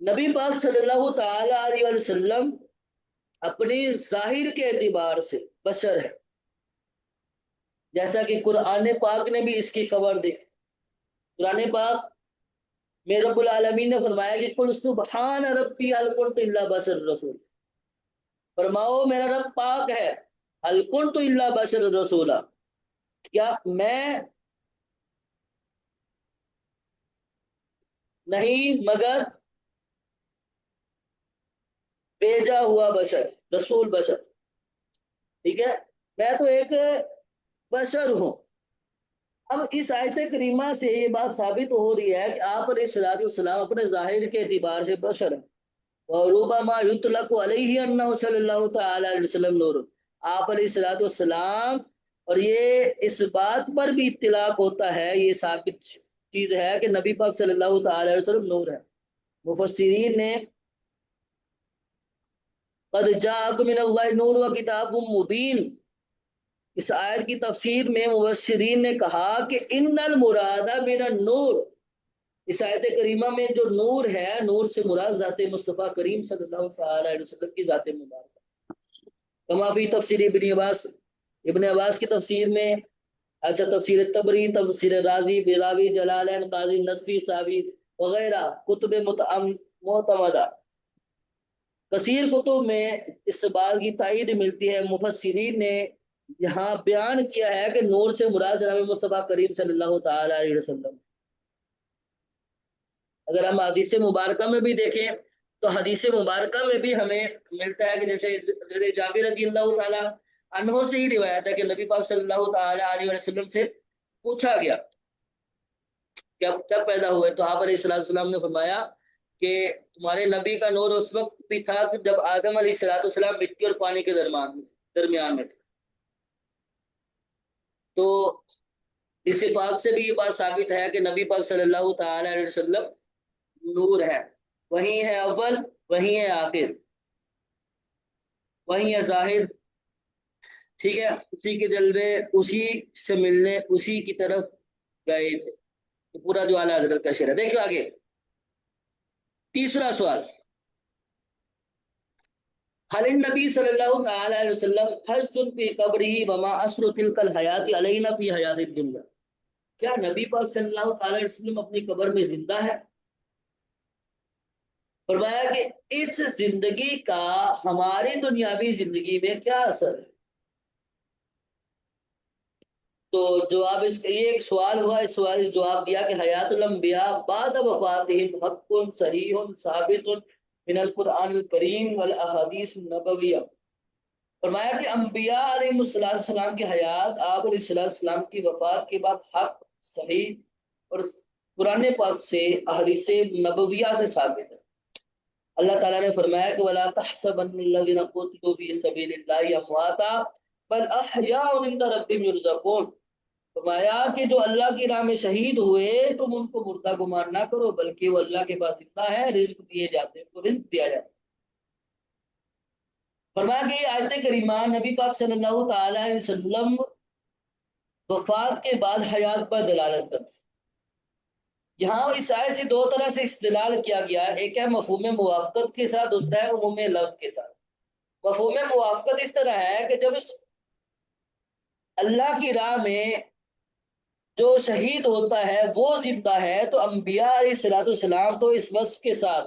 نبی پاک صلی اللہ تعالی علیہ وسلم اپنی ظاہر کے اعتبار سے بشر ہے، جیسا کہ قرآن پاک نے بھی اس کی خبر دی۔ قرآن پاک میں رب العالمین نے فرمایا کہ قل سبحان ربی هل كنت الا بشر رسول، فرماؤ میرا رب پاک ہے، هل كنت الا بشر رسولا، کیا میں نہیں مگر بھیجا ہوا بشر، رسول بشر، ٹھیک ہے، میں تو ایک بشر ہوں۔ اب اس آیت کریمہ سے یہ بات ثابت ہو رہی ہے کہ آپ علیہ الصلوۃ والسلام اپنے ظاہر کے اعتبار سے بشر ہیں، وربما یطلق علیہ انہ صلی اللہ تعالی علیہ وسلم نور، آپ علیہ الصلوۃ والسلام، اور یہ اس بات پر بھی اطلاق ہوتا ہے، یہ ثابت چیز ہے کہ نبی پاک صلی اللہ تعالی علیہ وسلم نور ہے۔ مفسرین نے قد جاءکم من اللہ نور و کتاب مبین، اس آیت کی تفسیر میں مفسرین نے کہا کہ ان المراد من النور، اس آیت کریمہ میں جو نور ہے، نور سے مراد ذات مصطفیٰ کریم صلی اللہ تعالی علیہ وسلم کی ذات مبارکہ، کما فی تفسیر ابن عباس، ابن عباس کی تفسیر میں، اچھا تفسیر تبری، تفسیر رازی، بیضاوی، جلالین، قاضی نصفی، صاوی وغیرہ کتب معتمدہ، کثیر کتب میں اس بات کی تائید ملتی ہے۔ مفسرین نے یہاں بیان کیا ہے کہ نور سے مراد جناب مصطفیٰ کریم صلی اللہ تعالی علیہ وسلم۔ اگر ہم حدیث مبارکہ میں بھی دیکھیں تو حدیث مبارکہ میں بھی ہمیں ملتا ہے کہ جیسے حضرت جابر رضی اللہ تعالی عنہ سے ہی روایت ہے کہ نبی پاک صلی اللہ تعالی علیہ وسلم سے پوچھا گیا کہ اب کب پیدا ہوئے، تو آپ علیہ الصلوۃ والسلام نے فرمایا کہ تمہارے نبی کا نور اس وقت بھی تھا کہ جب آدم علیہ الصلوۃ والسلام مٹی اور پانی کے درمیان میں تھے۔ تو اس پاک سے بھی یہ بات ثابت ہے کہ نبی پاک صلی اللہ تعالی علیہ وسلم نور ہے، وہی ہے اول، وہی ہے آخر، وہی ہے ظاہر، ٹھیک ہے، اسی کے جلوے اسی سے ملنے اسی کی طرف گئے تھے، تو پورا جو اعلیٰ حضرت کا شعر ہے۔ دیکھو آگے تیسرا سوال، حل النبی صلی اللہ تعالی علیہ وسلم حج فی قبرہ وما اثر تلک الحیات علینا فی حیات الدنیا، کیا نبی پاک صلی اللہ تعالی علیہ وسلم اپنی قبر میں زندہ ہے؟ فرمایا کہ اس زندگی کا ہماری دنیاوی زندگی میں کیا اثر ہے؟ تو جواب اس کا یہ ایک سوال ہوا، اس سوال اس جواب دیا کہ حیات الانبیاء بعد وفاتہم حق صحیح ثابت من القرآن الکریم والاحادیث النبویہ، فرمایا کہ انبیاء علیہ السلام کی حیات آپ علیہ السلام کی وفات کے بعد حق، صحیح اور قرآن پاک سے، احادیث نبویہ سے ثابت ہے۔ اللہ تعالیٰ نے فرمایا کہ وَلَا تَحْسَبَنَّ الَّذِينَ قُتِلُوا فِي سَبِيلِ اللَّهِ أَمْوَاتًا بَلْ أَحْيَاءٌ عِندَ رَبِّهِمْ يُرْزَقُونَ، فرمایا کہ جو اللہ کی راہ میں شہید ہوئے تم ان کو مردہ گمان نہ کرو، بلکہ وہ اللہ کے پاس زندہ ہے، رزق دیے جاتے ہیں، ان کو رزق دیا جاتا ہے۔ فرمایا کہ یہ آیت کریمہ نبی پاک صلی اللہ تعالی علیہ وسلم وفات کے بعد حیات پر دلالت کرتی ہے۔ یہاں اس آیت سے دو طرح سے استدلال کیا گیا ہے، ایک ہے مفہوم موافقت کے ساتھ، دوسرا ہے عموم لفظ کے ساتھ۔ مفہوم موافقت اس طرح ہے کہ جب اس اللہ کی راہ میں جو شہید ہوتا ہے وہ زندہ ہے، تو انبیاء علیہ الصلوۃ والسلام تو اس وصف کے ساتھ،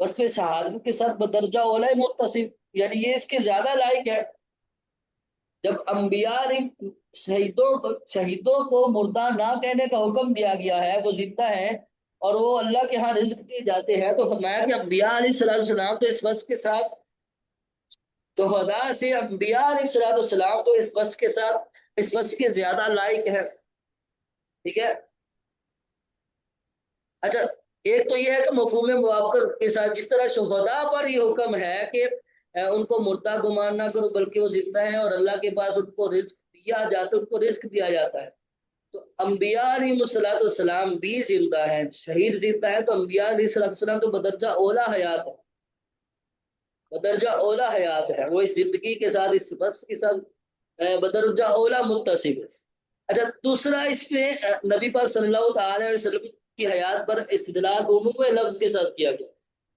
وصف شہادت کے ساتھ بدرجہ اولی متصف، یعنی یہ اس کے زیادہ لائق ہے۔ جب انبیاء نے شہیدوں کو مردہ نہ کہنے کا حکم دیا گیا ہے، وہ زندہ ہے اور وہ اللہ کے ہاں رزق دیے جاتے ہیں، تو فرمایا کہ انبیاء علیہ السلام تو اس وصف کے ساتھ، شہداء سے انبیاء علیہ السلام تو اس وصف کے ساتھ، اس وصف کے زیادہ لائق ہے، ٹھیک ہے۔ اچھا، ایک تو یہ ہے کہ مفہوم موافقت کے ساتھ جس طرح شہداء پر یہ حکم ہے کہ ان کو مردہ گمان نہ کرو بلکہ وہ زندہ ہیں اور اللہ کے پاس ان کو رزق دیا جاتا ہے، ان کو رزق دیا جاتا ہے، تو انبیاء علیہ السلام بھی زندہ ہیں، شہید زندہ ہے، تو انبیاء علیہ السلام تو بدرجہ اولا حیات ہے، بدرجہ اولا حیات ہے، وہ اس زندگی کے ساتھ، اس وصف کے ساتھ بدرجہ اولا متصف ہے۔ اچھا، دوسرا اس میں نبی پاک صلی اللہ تعالی علیہ وسلم کی حیات پر استدلال عموم لفظ کے ساتھ کیا گیا۔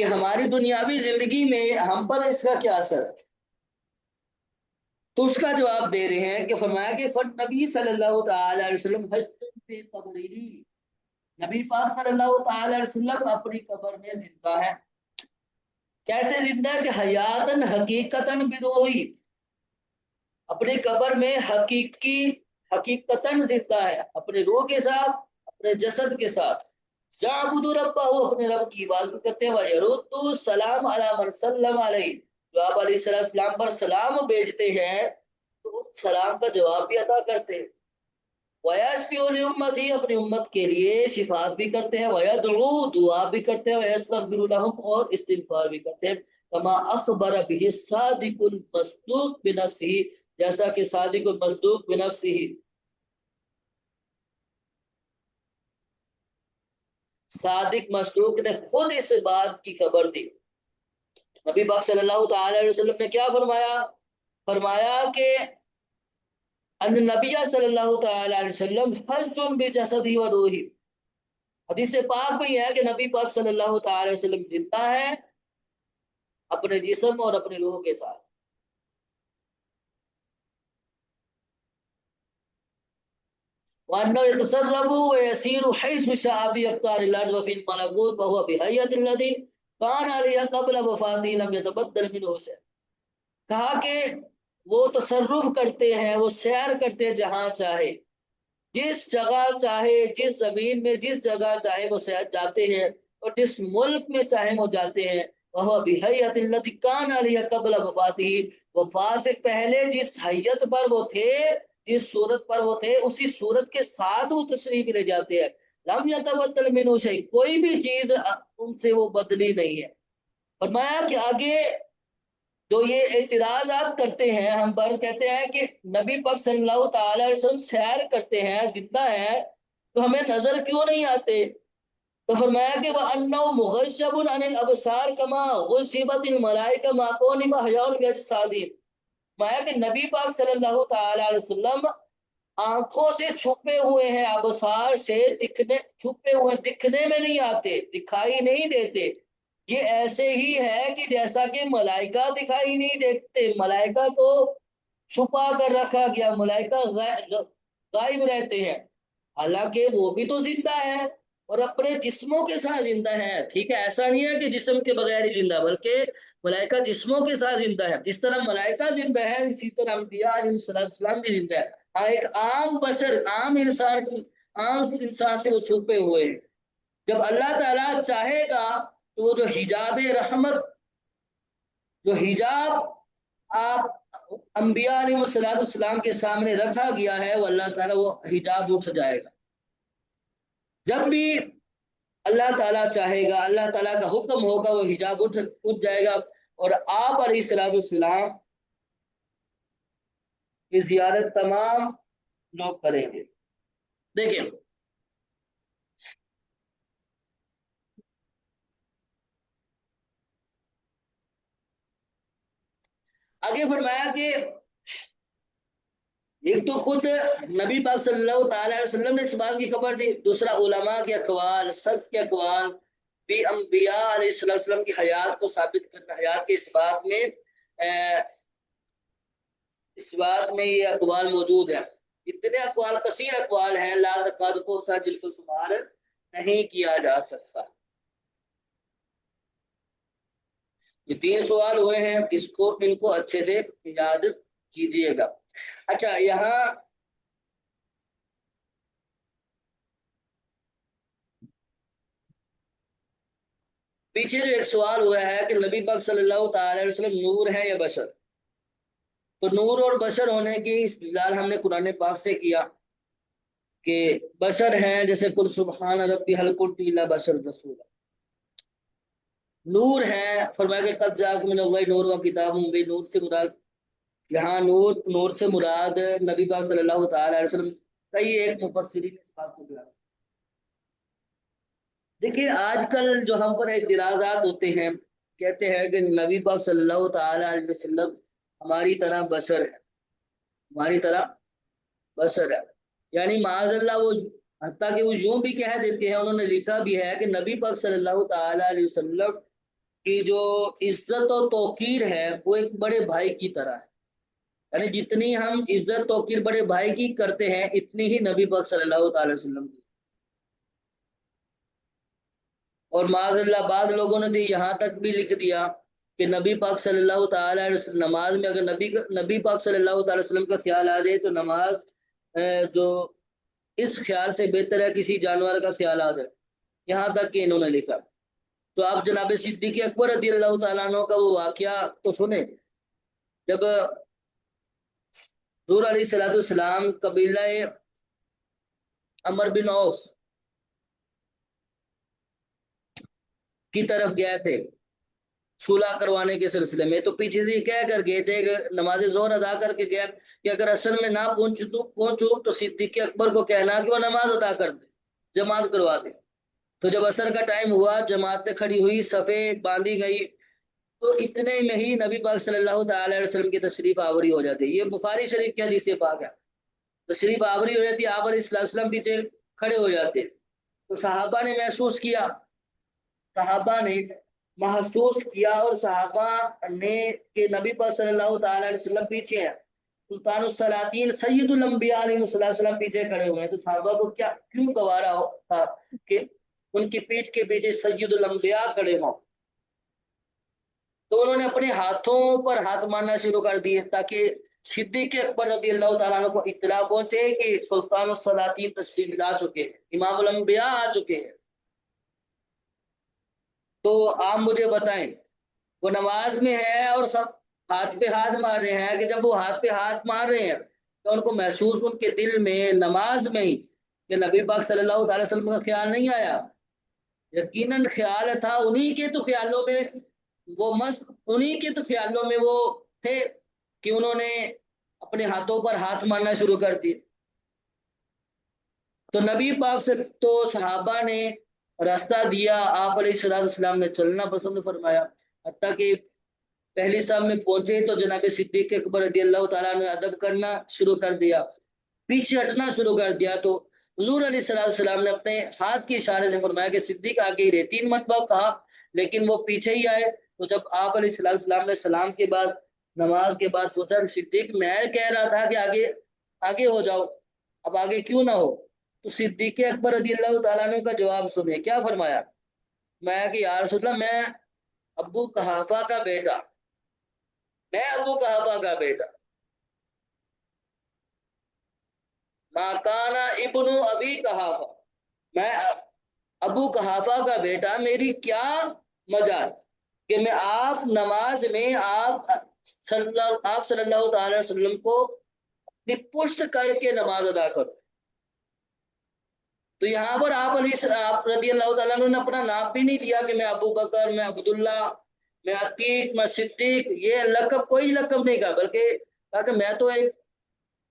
کہ ہماری دنیاوی زندگی میں ہم پر اس کا کیا اثر ہے؟ تو اس کا جواب دے رہے ہیں کہ فرمایا کہ فٹ نبی صلی اللہ تعالی علیہ وسلم حج پہ قبری، نبی پاک صلی اللہ تعالی علیہ وسلم اپنی قبر میں زندہ ہے۔ کیسے زندہ ہے؟ کہ حیاتن حقیقتن بروحی، اپنی قبر میں حقیقتن زندہ ہے، اپنے روح کے ساتھ، اپنے جسد کے ساتھ۔ یعبد ربہ، اپنے رب کی عبادت کرتے ہیں، ویرد السلام علی من سلم علیہ، جو آپ علیہ السلام پر سلام بھیجتے ہیں تو اس سلام کا جواب بھی عطا کرتے ہیں۔ وَيَشْفِعُ لِأُمَّتِهِ، اپنی امت کے لیے شفاعت بھی کرتے ہیں، وَيَدْعُو، دعا بھی کرتے ہیں، وَيَسْتَغْفِرُ لَهُمْ، اور استغفار بھی کرتے ہیں۔ کما اخبر به الصادق المصدوق بنفسه، جیسا کہ صادق المصدوق بنفسه، صادق مصدوق نے خود اس بات کی خبر دی۔ نبی پاک صلی اللہ تعالی علیہ وسلم نے کیا فرمایا؟ فرمایا کہ ان نبی صلی اللہ تعالی علیہ وسلم حج بجسدی و روحی، حدیث پاک میں یہ ہے کہ نبی پاک صلی اللہ تعالی علیہ وسلم زندہ ہے اپنے جسم اور اپنے روح کے ساتھ۔ وَأَنَّهُ يَتَسَرَّبُ وَيَسِيرُ حَيْثُ شَاءَ فِي أَقْطَارِ الْأَرْضِ وَفِي الْمَلَكُوتِ وَهُوَ بِهَيْئَةِ الَّذِي كَانَ عَلَيْهَا قَبْلَ وَفَاتِهِ لَمْ يَتَبَدَّلْ مِنْهُ شَيْءٌ۔ کہا کہ وہ تصرف کرتے ہیں، وہ سیر کرتے ہیں جہاں چاہے، جس جگہ چاہے، جس زمین میں جس جگہ چاہے وہ جاتے ہیں، اور جس ملک میں چاہے وہ جاتے ہیں۔ وہ بِحَیَّةِ الَّتِي كَانَ عَلَيْهَا قَبْلَ وَفَاتِهِ، وفات سے پہلے جس حیت پر وہ تھے، جس صورت پر وہ تھے، اسی صورت کے ساتھ وہ تشریف لے جاتے ہیں۔ لم يتبدل منه شيء، کوئی بھی چیز ان سے وہ بدلی نہیں ہے۔ فرمایا کہ آگے جو یہ اعتراضات کرتے ہیں ہم پر، کہتے ہیں کہ نبی پاک صلی اللہ تعالی علیہ وسلم سیر کرتے ہیں، زندہ ہیں، تو ہمیں نظر کیوں نہیں آتے؟ تو فرمایا کہ وَأَنَّهُ مُغَشَّبٌ عَنِ الْأَبْصَارِ كَمَا غُشِّبَتِ الْمَلَائِكَةُ مَعَ كَوْنِهِمْ أَحْيَاءٌ بِأَجْسَادِهِمْ۔ فرمایا کہ نبی پاک صلی اللہ تعالی علیہ وسلم آنکھوں سے چھپے ہوئے ہیں، ابصار سے چھپے ہوئے، دکھنے میں نہیں آتے، دکھائی نہیں دیتے۔ یہ ایسے ہی ہے کہ جیسا کہ ملائکہ دکھائی نہیں دیتے، ملائکہ کو چھپا کر رکھا گیا، ملائکہ غائب رہتے ہیں، حالانکہ وہ بھی تو زندہ ہے اور اپنے جسموں کے ساتھ زندہ ہے۔ ٹھیک ہے، ایسا نہیں ہے کہ جسم کے بغیر ہی زندہ، بلکہ ملائکہ جسموں کے ساتھ زندہ ہے۔ جس طرح ملائکہ زندہ ہے، اسی طرح انبیاء علیہ السلام بھی زندہ ہے۔ ہاں، ایک عام بشر، عام انسان سے وہ چھپے ہوئے ہیں۔ جب اللہ تعالیٰ چاہے گا تو وہ جو حجاب رحمت، جو حجاب آپ انبیاء علیہ السلام کے سامنے رکھا گیا ہے، وہ اللہ تعالیٰ وہ حجاب اٹھ جائے گا۔ جب بھی اللہ تعالیٰ چاہے گا، اللہ تعالیٰ کا حکم ہوگا، وہ حجاب اٹھ جائے گا، اور آپ علیہ السلام کی زیارت تمام لوگ کریں گے۔ دیکھیں آگے فرمایا کہ ایک تو خود نبی پاک صلی اللہ تعالی علیہ وسلم نے اس بات کی خبر دی، دوسرا علماء کے اقوال، سلف کے اقوال بھی، انبیاء علیہ السلام کی حیات کو ثابت کرنا، حیات کے اس بات میں یہ اقوال موجود ہیں۔ اتنے اقوال، کثیر اقوال ہیں، لا تکاد تحصیٰ، جن کو شمار نہیں کیا جا سکتا۔ یہ 3 سوال ہوئے ہیں، ان کو اچھے سے یاد کیجیے گا۔ اچھا، یہاں پیچھے جو ایک سوال ہوا ہے کہ نبی پاک صلی اللہ تعالی علیہ وسلم نور ہے یا بشر، تو نور اور بشر ہونے کی استدلال ہم نے قرآن پاک سے کیا کہ بشر ہیں، جیسے قل سبحان ربی هل كنت الا بشر رسولا۔ نور ہے، فرمایا کہ قد جاءکم من اللہ نور و کتاب مبین، نور سے مراد یہاں نور سے مراد نبی پاک صلی اللہ تعالی علیہ وسلم، کئی ایک مفسرین اس بات کو بیان۔ دیکھیے آج کل جو ہم پر اعتراضات ہوتے ہیں، کہتے ہیں کہ نبی پاک صلی اللہ تعالی علیہ وسلم ہماری طرح بشر ہے، ہماری طرح بشر ہے، یعنی معاذ اللہ، وہ حتیٰ کہ وہ یوں بھی کہہ دیتے ہیں، انہوں نے لکھا بھی ہے کہ نبی پاک صلی اللہ تعالی علیہ وسلم کہ جو عزت اور توقیر ہے وہ ایک بڑے بھائی کی طرح ہے، یعنی جتنی ہم عزت توقیر بڑے بھائی کی کرتے ہیں اتنی ہی نبی پاک صلی اللہ تعالی وسلم کی۔ اور معاذ اللہ بعض لوگوں نے تو یہاں تک بھی لکھ دیا کہ نبی پاک صلی اللہ تعالی علیہ وسلم نماز میں اگر نبی پاک صلی اللہ تعالی وسلم کا خیال آ جائے تو نماز جو اس خیال سے بہتر ہے کسی جانور کا خیال آ جائے، یہاں تک کہ انہوں نے لکھا۔ تو آپ جناب صدیق اکبر رضی اللہ تعالیٰ عنہ کا وہ واقعہ تو سنیں، جب حضور علیہ الصلوۃ والسلام قبیلہ عمر بن عوف کی طرف گئے تھے صلح کروانے کے سلسلے میں، تو پیچھے سے یہ کہہ کر گئے تھے کہ نماز ظہر ادا کر کے گیا کہ اگر اصل میں نہ پہنچوں تو صدیق اکبر کو کہنا کہ وہ نماز ادا کر دے، جماعت کروا دے۔ تو جب عصر کا ٹائم ہوا، جماعتیں کھڑی ہوئی، صفیں باندھی گئی، تو اتنے میں ہی نبی پاک صلی اللہ تعالی علیہ وسلم کی تشریف آوری ہو جاتی ہے۔ یہ بخاری شریف کی حدیث پاک ہے، تشریف آوری ہو جاتی ہے، آپ علیہ السلام پیچھے کھڑے ہو جاتے ہیں۔ تو صحابہ نے محسوس کیا، صحابہ نے محسوس کیا اور صحابہ نے کہ نبی پاک صلی اللہ تعالی علیہ وسلم پیچھے ہیں، سلطان السلاطین سید الانبیاء علیہ السلام پیچھے کھڑے ہوئے ہیں، تو صحابہ کو کیا کیوں گوارا تھا کہ ان کی پیٹھ کے پیچھے سید الانبیاء کھڑے ہوں؟ تو انہوں نے اپنے ہاتھوں پر ہاتھ مارنا شروع کر دیے تاکہ صدیق اکبر رضی اللہ تعالیٰ عنہ کو اطلاع پہنچے کہ سلطان السلاطین تشریف لا چکے ہیں، امام الانبیاء آ چکے ہیں۔ تو آپ مجھے بتائیں، وہ نماز میں ہے اور سب ہاتھ پہ ہاتھ مار رہے ہیں، کہ جب وہ ہاتھ پہ ہاتھ مار رہے ہیں تو ان کو محسوس ان کے دل میں نماز میں ہی کہ نبی پاک صلی اللہ تعالی وسلم کا خیال نہیں آیا؟ یقیناً خیال تھا، انہی کے تو خیالوں میں وہ مست، انہی کے تو خیالوں میں وہ تھے کہ انہوں نے اپنے ہاتھوں پر ہاتھ مارنا شروع کر دیے۔ تو نبی پاک سے تو صحابہ نے راستہ دیا، آپ علیہ السلام نے چلنا پسند فرمایا، حتیٰ کہ پہلی صاحب میں پہنچے تو جناب صدیق اکبر رضی اللہ تعالیٰ نے ادب کرنا شروع کر دیا، پیچھے ہٹنا شروع کر دیا۔ تو حضور علیہ السلام نے اپنے ہاتھ کے اشارے سے فرمایا کہ صدیق آگے ہی رہے، 3 مرتبہ کہا لیکن وہ پیچھے ہی آئے۔ تو جب آپ علیہ السلام نے سلام کے بعد نماز کے بعد پوچھا صدیق میں کہہ رہا تھا کہ آگے آگے ہو جاؤ، اب آگے کیوں نہ ہو؟ تو صدیق اکبر رضی اللہ تعالیٰ عنہ کا جواب سنیں، کیا فرمایا؟ میں کہ یا رسول اللہ، میں ابو قحافہ کا بیٹا، میں ابو قحافہ کا بیٹا، ماکانا ابن ابی قحافہ، میں ابو قحافہ کا بیٹا، میری کیا مجال کہ میں آپ نماز میں آپ صلی اللہ تعالی وسلم کو اپنی پشت کر کے نماز ادا کروں؟ تو یہاں پر آپ رضی اللہ تعالیٰ عنہ نے اپنا نام بھی نہیں دیا کہ میں ابو بکر، میں عبداللہ، میں عتیق، میں صدیق، یہ لقب کوئی لقب نہیں کہا، بلکہ کہا کہ میں تو ایک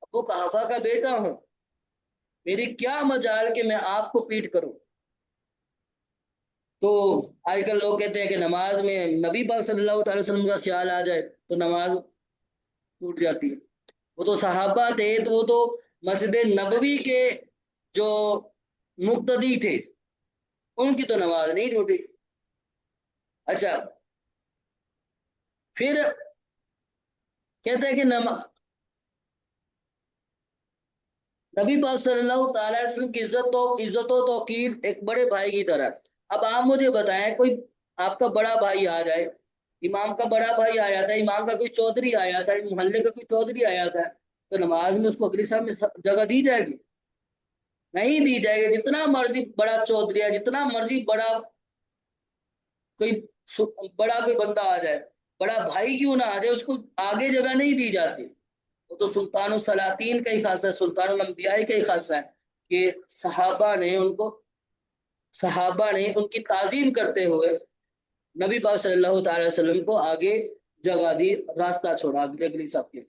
ابو قحافہ کا بیٹا ہوں، میری کیا مجال کہ میں آپ کو پیٹ کروں۔ تو آج کل لوگ کہتے ہیں کہ نماز میں نبی پاک صلی اللہ تعالی وسلم کا خیال آ جائے تو نماز ٹوٹ جاتی ہے۔ وہ تو صحابہ تھے، تو وہ تو مسجد نبوی کے جو مقتدی تھے، ان کی تو نماز نہیں ٹوٹی۔ اچھا، پھر کہتے ہیں کہ نبی پاک صلی اللہ تعالی وسلم کی عزت و توقیر ایک بڑے بھائی کی طرح۔ اب آپ مجھے بتائیں، کوئی آپ کا بڑا بھائی آ جائے، امام کا بڑا بھائی آیا تھا، امام کا کوئی چودھری آیا تھا، محلے کا کوئی چودھری آیا تھا، تو نماز میں اس کو اگلی صف میں جگہ دی جائے گی؟ نہیں دی جائے گی۔ جتنا مرضی بڑا چودھری ہے، جتنا مرضی کوئی بڑا کوئی بندہ آ جائے، بڑا بھائی کیوں نہ آ جائے، اس کو آگے جگہ نہیں دی جاتی۔ وہ تو سلطان السلاطین کا ہی خاصہ ہے، سلطان الانبیاء کا ہی خاصہ ہے کہ صحابہ نے ان کی تعظیم کرتے ہوئے نبی پاک صلی اللہ تعالی وسلم کو آگے جگہ دی، راستہ چھوڑا اگلی صف کے۔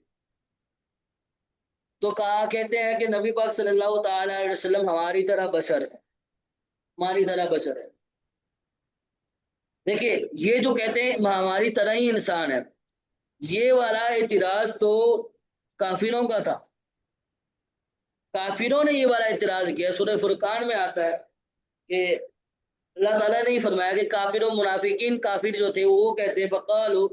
تو کہا کہتے ہیں کہ نبی پاک صلی اللہ تعالی علیہ وسلم ہماری طرح بشر ہے، ہماری طرح بشر ہے۔ دیکھیے، یہ جو کہتے ہیں ہماری طرح ہی انسان ہے، یہ والا اعتراض تو کافروں کا تھا، کافروں نے یہ والا اعتراض کیا۔ سورہ فرقان میں آتا ہے کہ اللہ تعالیٰ نے ہی فرمایا کہ کافر و منافقین کافر جو تھے وہ کہتے ہیں فقالو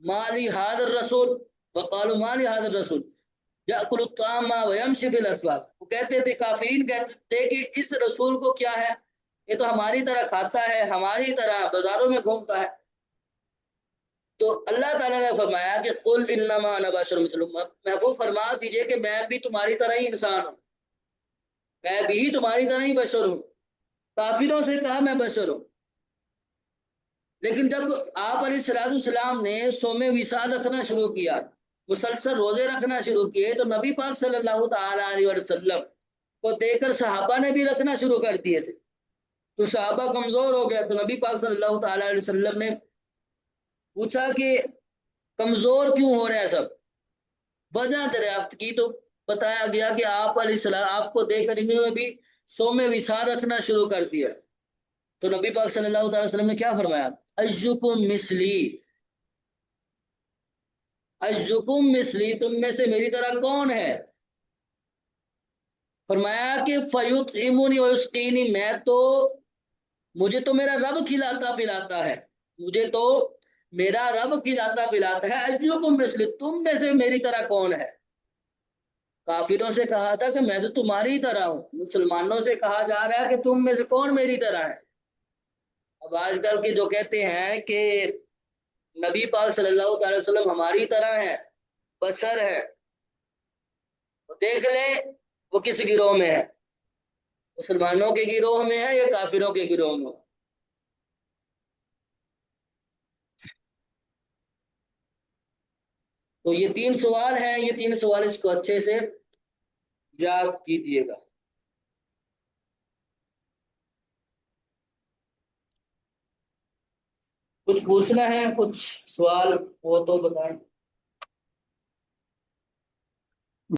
مالی حاضر رسول، فقالو مالی حاضر رسول یأکل الطعام ویمشی فی الاسواق، وہ کہتے تھے کافرین کہتے تھے کہ اس رسول کو کیا ہے، یہ تو ہماری طرح کھاتا ہے، ہماری طرح بازاروں میں گھومتا ہے۔ تو اللہ تعالیٰ نے فرمایا کہ قل انما انا بشر مثلکم، محبوب فرما دیجئے کہ میں بھی تمہاری طرح ہی انسان ہوں، میں بھی تمہاری طرح ہی بشر ہوں۔ کافروں سے کہا میں بشر ہوں، لیکن جب آپ علیہ الصلوۃ والسلام نے صوم وصال رکھنا شروع کیا، مسلسل روزے رکھنا شروع کیے، تو نبی پاک صلی اللہ تعالی علیہ وسلم کو دیکھ کر صحابہ نے بھی رکھنا شروع کر دیے تھے، تو صحابہ کمزور ہو گیا، تو نبی پاک صلی اللہ تعالی علیہ وسلم نے پوچھا کہ کمزور کیوں ہو رہے ہیں سب، وجہ دریافت کی تو بتایا گیا کہ آپ علیہ السلام آپ کو دیکھ کر انہوں نے بھی صوم وصال رکھنا شروع کر دیا۔ تو نبی پاک صلی اللہ تعالی وسلم نے کیا فرمایا، ایکم مثلی، ایکم مثلی، تم میں سے میری طرح کون ہے؟ فرمایا کہ فیطعمنی ویسقینی، میں تو مجھے تو میرا رب کھلاتا پلاتا ہے، مجھے تو میرا رب کھلاتا پلاتا ہے، ایکم مثلی، تم میں سے میری طرح کون ہے؟ کافروں سے کہا تھا کہ میں تو تمہاری طرح ہوں، مسلمانوں سے کہا جا رہا ہے کہ تم میں سے کون میری طرح ہے۔ اب آج کل کے جو کہتے ہیں کہ نبی پاک صلی اللہ تعالی وسلم ہماری طرح ہے، بشر ہے، تو دیکھ لیں وہ کس گروہ میں ہے، مسلمانوں کے گروہ میں ہے یا کافروں کے گروہ میں؟ تو یہ تین سوال ہیں، یہ تین سوال اس کو اچھے سے یاد کیجیے گا۔ کچھ پوچھنا ہے، کچھ سوال ہو تو بتائیں۔